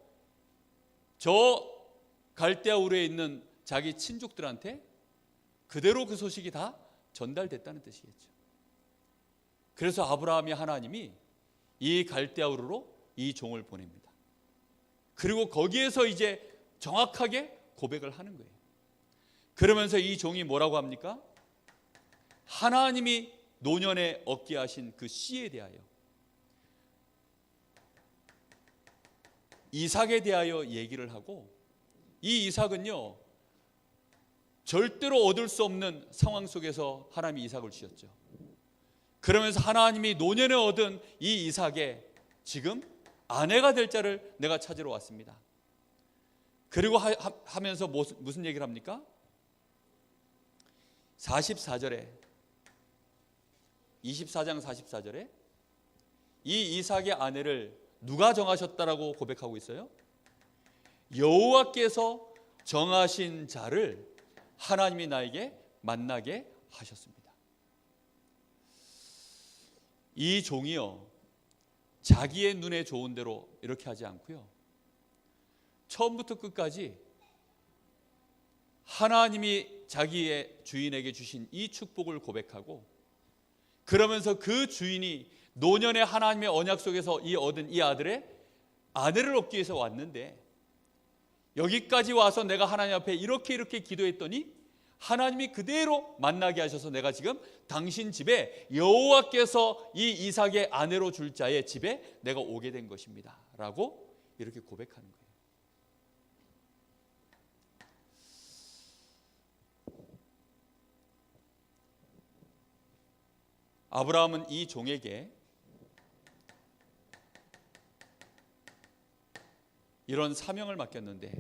저 갈대아 우르에 있는 자기 친족들한테 그대로 그 소식이 다 전달됐다는 뜻이겠죠. 그래서 아브라함이 하나님이 이 갈대아 우르로 이 종을 보냅니다. 그리고 거기에서 이제 정확하게 고백을 하는 거예요. 그러면서 이 종이 뭐라고 합니까? 하나님이 노년에 얻게 하신 그 씨에 대하여, 이삭에 대하여 얘기를 하고, 이 이삭은요 절대로 얻을 수 없는 상황 속에서 하나님이 이삭을 주셨죠. 그러면서 하나님이 노년에 얻은 이 이삭에 지금 아내가 될 자를 내가 찾으러 왔습니다. 그리고 하면서 무슨 얘기를 합니까? 44절에, 24장 44절에 이 이삭의 아내를 누가 정하셨다라고 고백하고 있어요? 여호와께서 정하신 자를 하나님이 나에게 만나게 하셨습니다. 이 종이요, 자기의 눈에 좋은 대로 이렇게 하지 않고요, 처음부터 끝까지 하나님이 자기의 주인에게 주신 이 축복을 고백하고, 그러면서 그 주인이 노년의 하나님의 언약 속에서 얻은 이 아들의 아내를 얻기 위해서 왔는데, 여기까지 와서 내가 하나님 앞에 이렇게 기도했더니 하나님이 그대로 만나게 하셔서 내가 지금 당신 집에 여호와께서 이 이삭의 아내로 줄 자의 집에 내가 오게 된 것입니다 라고 이렇게 고백하는 거예요. 아브라함은 이 종에게 이런 사명을 맡겼는데,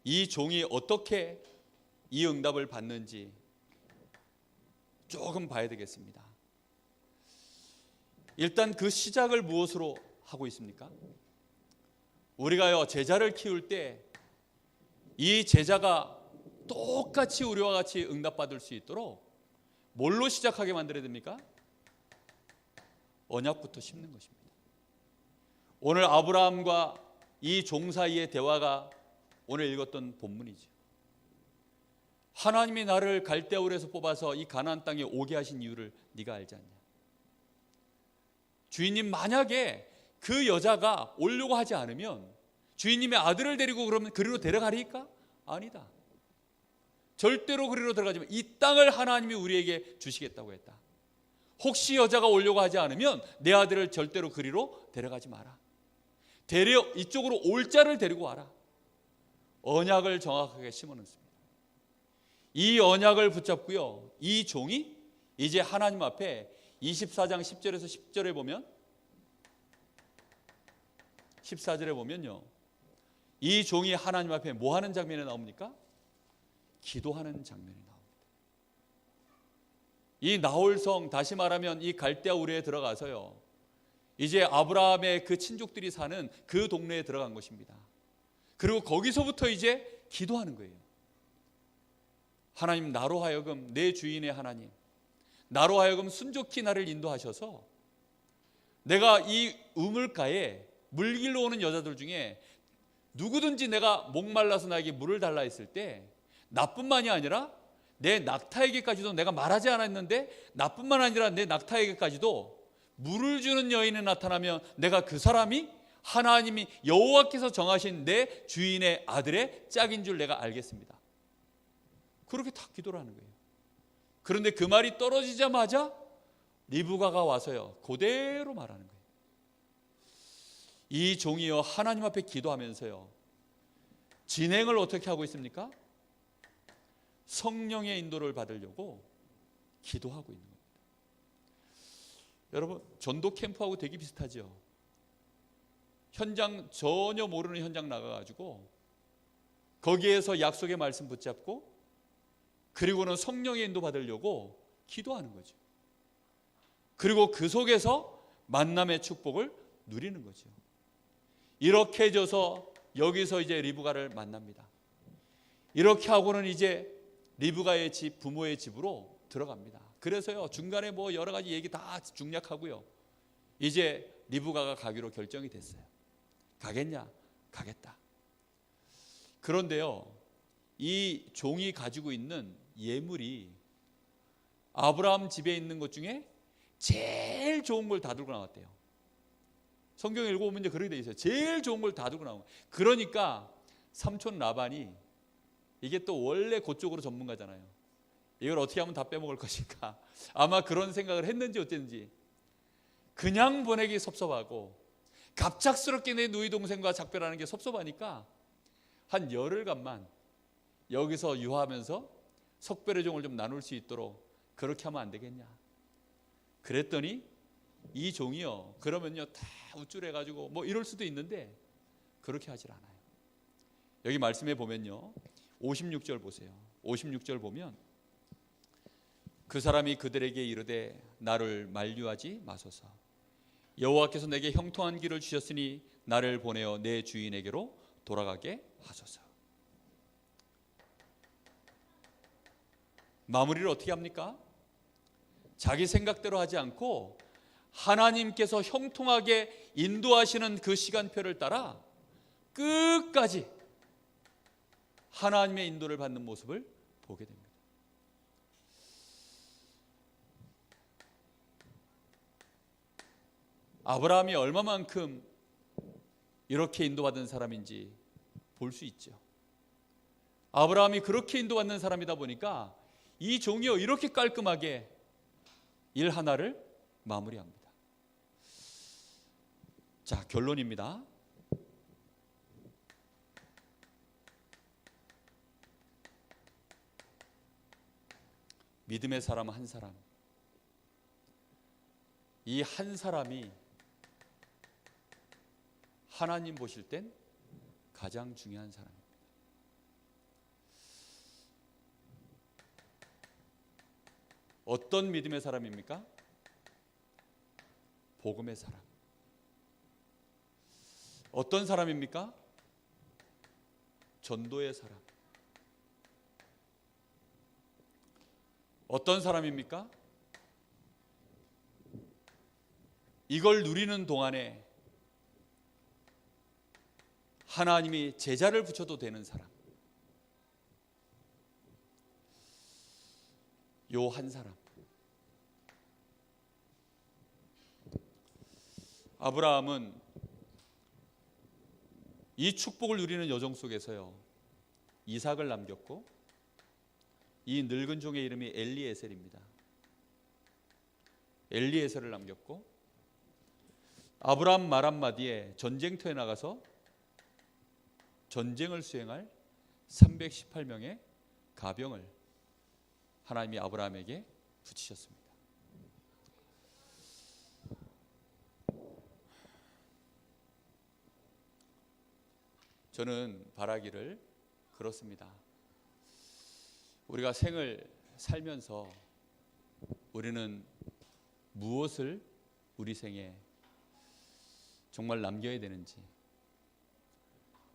이 종이 어떻게 이 응답을 받는지 조금 봐야 되겠습니다. 일단 그 시작을 무엇으로 하고 있습니까? 우리가요 제자를 키울 때 이 제자가 똑같이 우리와 같이 응답받을 수 있도록 뭘로 시작하게 만들어야 됩니까? 언약부터 심는 것입니다. 오늘 아브라함과 이 종 사이의 대화가 오늘 읽었던 본문이죠. 하나님이 나를 갈대아 우르에서 뽑아서 이 가나안 땅에 오게 하신 이유를 네가 알지 않냐? 주인님, 만약에 그 여자가 오려고 하지 않으면 주인님의 아들을 데리고 그러면 그리로 데려가리까? 아니다. 절대로 그리로 들어가지만 이 땅을 하나님이 우리에게 주시겠다고 했다. 혹시 여자가 오려고 하지 않으면 내 아들을 절대로 그리로 데려가지 마라. 이쪽으로 올 자를 데리고 와라. 언약을 정확하게 심어놓습니다. 이 언약을 붙잡고요, 이 종이 이제 하나님 앞에 24장 10절에서 10절에 보면, 14절에 보면요, 이 종이 하나님 앞에 뭐 하는 장면이 나옵니까? 기도하는 장면이 나옵니다. 이 나홀성, 다시 말하면 이 갈대아 우르에 들어가서요, 이제 아브라함의 그 친족들이 사는 그 동네에 들어간 것입니다. 그리고 거기서부터 이제 기도하는 거예요. 하나님, 나로 하여금, 내 주인의 하나님, 나로 하여금 순종히 나를 인도하셔서 내가 이 우물가에 물길로 오는 여자들 중에 누구든지 내가 목말라서 나에게 물을 달라 했을 때 나뿐만이 아니라 내 낙타에게까지도, 내가 말하지 않았는데 나뿐만 아니라 내 낙타에게까지도 물을 주는 여인이 나타나면 내가 그 사람이 하나님이 여호와께서 정하신 내 주인의 아들의 짝인 줄 내가 알겠습니다. 그렇게 다 기도를 하는 거예요. 그런데 그 말이 떨어지자마자 리브가가 와서요, 그대로 말하는 거예요. 이 종이요, 하나님 앞에 기도하면서요, 진행을 어떻게 하고 있습니까? 성령의 인도를 받으려고 기도하고 있는 겁니다. 여러분, 전도 캠프하고 되게 비슷하죠. 현장, 전혀 모르는 현장 나가가지고 거기에서 약속의 말씀 붙잡고, 그리고는 성령의 인도 받으려고 기도하는 거죠. 그리고 그 속에서 만남의 축복을 누리는 거죠. 이렇게 해줘서 여기서 이제 리브가를 만납니다. 이렇게 하고는 이제 리브가의 집, 부모의 집으로 들어갑니다. 그래서요, 중간에 뭐 여러 가지 얘기 다 중략하고요, 이제 리브가가 가기로 결정이 됐어요. 가겠냐? 가겠다. 그런데요, 이 종이 가지고 있는 예물이 아브라함 집에 있는 것 중에 제일 좋은 걸 다 들고 나왔대요. 성경 읽어보면 이제 그렇게 돼 있어요. 제일 좋은 걸 다 들고 나온 거예요. 그러니까 삼촌 라반이, 이게 또 원래 그쪽으로 전문가잖아요. 이걸 어떻게 하면 다 빼먹을 것인가, 아마 그런 생각을 했는지 어땠는지, 그냥 보내기 섭섭하고 갑작스럽게 내 누이 동생과 작별하는 게 섭섭하니까 한 열흘간만 여기서 유하면서 석별의 종을 좀 나눌 수 있도록 그렇게 하면 안 되겠냐. 그랬더니 이 종이요, 그러면요 다 우쭐해가지고 뭐 이럴 수도 있는데 그렇게 하질 않아요. 여기 말씀에 보면요, 56절 보세요. 56절 보면, 그 사람이 그들에게 이르되 나를 만류하지 마소서. 여호와께서 내게 형통한 길을 주셨으니 나를 보내어 내 주인에게로 돌아가게 하소서. 마무리를 어떻게 합니까? 자기 생각대로 하지 않고 하나님께서 형통하게 인도하시는 그 시간표를 따라 끝까지 하나님의 인도를 받는 모습을 보게 됩니다. 아브라함이 얼마만큼 이렇게 인도받은 사람인지 볼 수 있죠. 아브라함이 그렇게 인도받는 사람이다 보니까 이 종이요, 이렇게 깔끔하게 일 하나를 마무리합니다. 자, 결론입니다. 믿음의 사람 한 사람, 이 한 사람이 하나님 보실 땐 가장 중요한 사람입니다. 어떤 믿음의 사람입니까? 복음의 사람. 어떤 사람입니까? 전도의 사람. 어떤 사람입니까? 이걸 누리는 동안에 하나님이 제자를 붙여도 되는 사람. 요 한 사람. 아브라함은 이 축복을 누리는 여정 속에서요, 이삭을 남겼고, 이 늙은 종의 이름이 엘리에셀입니다. 엘리에셀을 남겼고, 아브라함 말 한마디에 전쟁터에 나가서 전쟁을 수행할 318명의 가병을 하나님이 아브라함에게 붙이셨습니다. 저는 바라기를 그렇습니다. 우리가 생을 살면서 우리는 무엇을 우리 생에 정말 남겨야 되는지,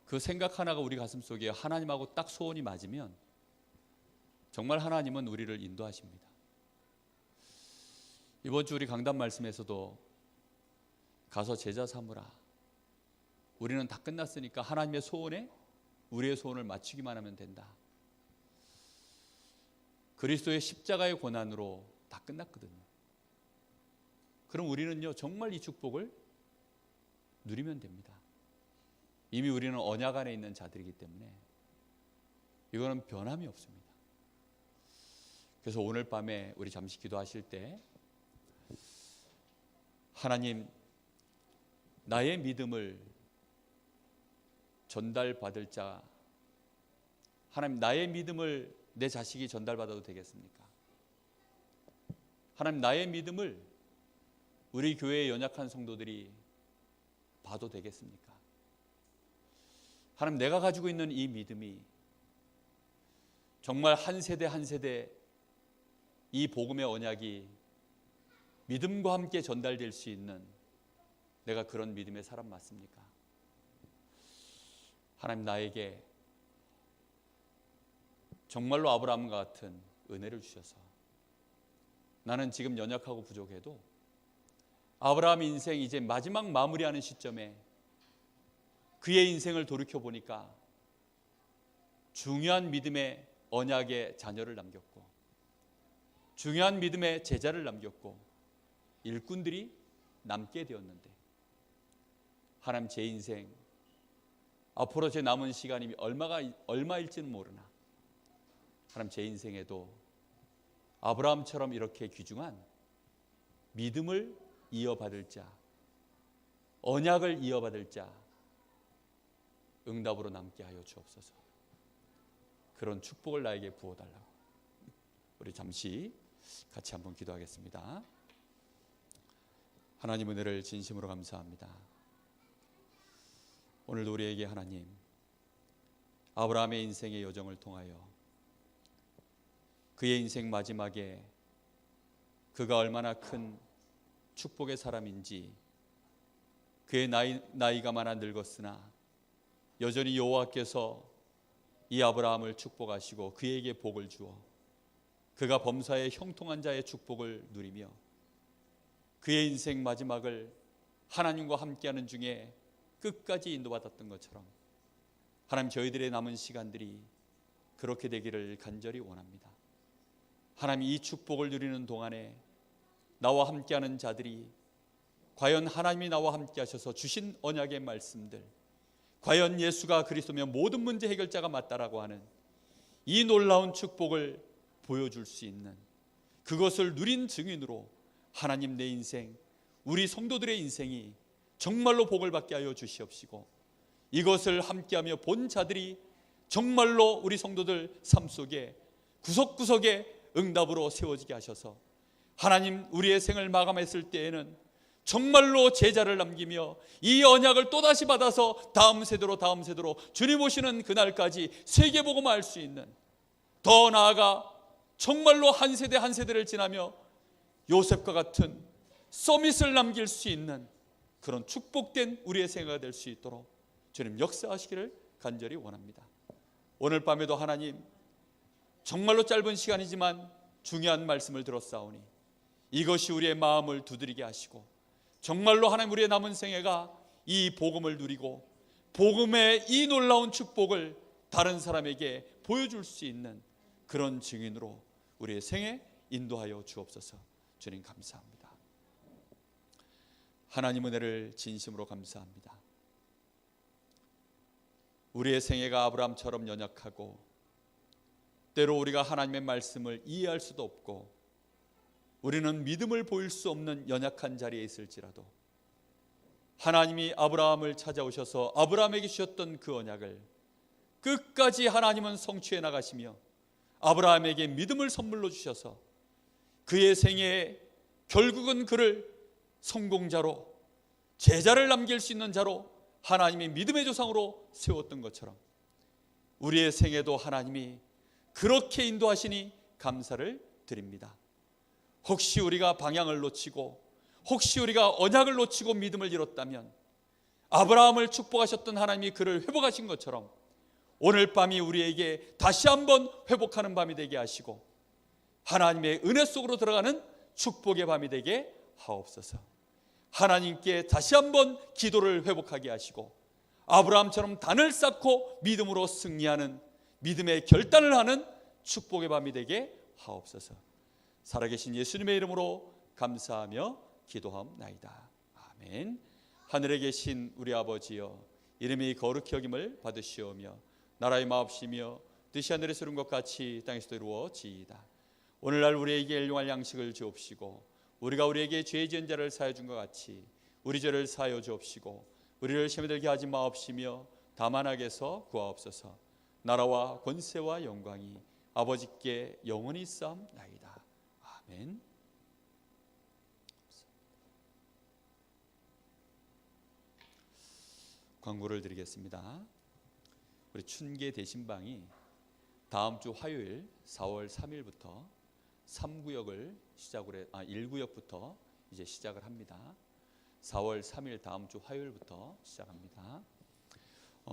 그 생각 하나가 우리 가슴속에 하나님하고 딱 소원이 맞으면 정말 하나님은 우리를 인도하십니다. 이번 주 우리 강단 말씀에서도 가서 제자 삼으라, 우리는 다 끝났으니까 하나님의 소원에 우리의 소원을 맞추기만 하면 된다. 그리스도의 십자가의 고난으로 다 끝났거든요. 그럼 우리는요 정말 이 축복을 누리면 됩니다. 이미 우리는 언약 안에 있는 자들이기 때문에 이거는 변함이 없습니다. 그래서 오늘 밤에 우리 잠시 기도하실 때 하나님, 나의 믿음을 전달받을 자, 하나님, 나의 믿음을 내 자식이 전달받아도 되겠습니까? 하나님, 나의 믿음을 우리 교회의 연약한 성도들이 봐도 되겠습니까? 하나님, 내가 가지고 있는 이 믿음이 정말 한 세대 한 세대 이 복음의 언약이 믿음과 함께 전달될 수 있는 내가 그런 믿음의 사람 맞습니까? 하나님, 나에게 정말로 아브라함과 같은 은혜를 주셔서 나는 지금 연약하고 부족해도 아브라함 인생 이제 마지막 마무리하는 시점에 그의 인생을 돌이켜보니까 중요한 믿음의 언약의 자녀를 남겼고 중요한 믿음의 제자를 남겼고 일꾼들이 남게 되었는데 하나님, 제 인생 앞으로 제 남은 시간이 얼마일지는 모르나 하나님, 제 인생에도 아브라함처럼 이렇게 귀중한 믿음을 이어받을 자, 언약을 이어받을 자 응답으로 남게 하여 주옵소서. 그런 축복을 나에게 부어달라고. 우리 잠시 같이 한번 기도하겠습니다. 하나님, 은혜를 진심으로 감사합니다. 오늘도 우리에게 하나님, 아브라함의 인생의 여정을 통하여 그의 인생 마지막에 그가 얼마나 큰 축복의 사람인지, 그의 나이가 많아 늙었으나 여전히 여호와께서 이 아브라함을 축복하시고 그에게 복을 주어 그가 범사에 형통한 자의 축복을 누리며 그의 인생 마지막을 하나님과 함께하는 중에 끝까지 인도받았던 것처럼 하나님, 저희들의 남은 시간들이 그렇게 되기를 간절히 원합니다. 하나님, 이 축복을 누리는 동안에 나와 함께하는 자들이 과연 하나님이 나와 함께 하셔서 주신 언약의 말씀들, 과연 예수가 그리스도며 모든 문제 해결자가 맞다라고 하는 이 놀라운 축복을 보여줄 수 있는 그것을 누린 증인으로 하나님, 내 인생, 우리 성도들의 인생이 정말로 복을 받게 하여 주시옵시고 이것을 함께하며 본 자들이 정말로 우리 성도들 삶 속에 구석구석에 응답으로 세워지게 하셔서 하나님, 우리의 생을 마감했을 때에는 정말로 제자를 남기며 이 언약을 또다시 받아서 다음 세대로 주님 오시는 그날까지 세계복음화할 수 있는, 더 나아가 정말로 한 세대 한 세대를 지나며 요셉과 같은 서밋을 남길 수 있는 그런 축복된 우리의 생애가 될 수 있도록 주님 역사하시기를 간절히 원합니다. 오늘 밤에도 하나님, 정말로 짧은 시간이지만 중요한 말씀을 들었사오니 이것이 우리의 마음을 두드리게 하시고 정말로 하나님, 우리의 남은 생애가 이 복음을 누리고 복음의 이 놀라운 축복을 다른 사람에게 보여줄 수 있는 그런 증인으로 우리의 생애 인도하여 주옵소서. 주님, 감사합니다. 하나님, 은혜를 진심으로 감사합니다. 우리의 생애가 아브라함처럼 연약하고 때로 우리가 하나님의 말씀을 이해할 수도 없고 우리는 믿음을 보일 수 없는 연약한 자리에 있을지라도 하나님이 아브라함을 찾아오셔서 아브라함에게 주셨던 그 언약을 끝까지 하나님은 성취해 나가시며 아브라함에게 믿음을 선물로 주셔서 그의 생애에 결국은 그를 성공자로, 제자를 남길 수 있는 자로 하나님이 믿음의 조상으로 세웠던 것처럼 우리의 생애도 하나님이 그렇게 인도하시니 감사를 드립니다. 혹시 우리가 방향을 놓치고 혹시 우리가 언약을 놓치고 믿음을 잃었다면 아브라함을 축복하셨던 하나님이 그를 회복하신 것처럼 오늘 밤이 우리에게 다시 한번 회복하는 밤이 되게 하시고 하나님의 은혜 속으로 들어가는 축복의 밤이 되게 하옵소서. 하나님께 다시 한번 기도를 회복하게 하시고 아브라함처럼 단을 쌓고 믿음으로 승리하는, 믿음의 결단을 하는 축복의 밤이 되게 하옵소서. 살아계신 예수님의 이름으로 감사하며 기도하옵나이다. 아멘. 하늘에 계신 우리 아버지여, 이름이 거룩히 여김을 받으시오며 나라의 마옵시며 뜻이 하늘에서 이룬 것 같이 땅에서도 이루어지이다. 오늘날 우리에게 일용할 양식을 주옵시고 우리가 우리에게 죄 지은 자를 사하여 준 것 같이 우리 죄를 사하여 주옵시고 우리를 시험에 들게 하지 마옵시며 다만 악에서 구하옵소서. 나라와 권세와 영광이 아버지께 영원히 있사옵나이다. 아멘. 광고를 드리겠습니다. 우리 춘계 대신방이 다음 주 화요일 4월 3일부터 3구역을 시작으로 1구역부터 이제 시작을 합니다. 4월 3일 다음 주 화요일부터 시작합니다.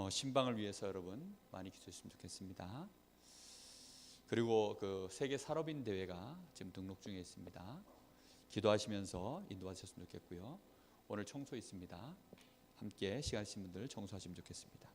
신방을 위해서 여러분 많이 기도해 주시면 좋겠습니다. 그리고 그 세계 산업인 대회가 지금 등록 중에 있습니다. 기도하시면서 인도하셨으면 좋겠고요. 오늘 청소 있습니다. 함께 시간 있으신 분들 청소하시면 좋겠습니다.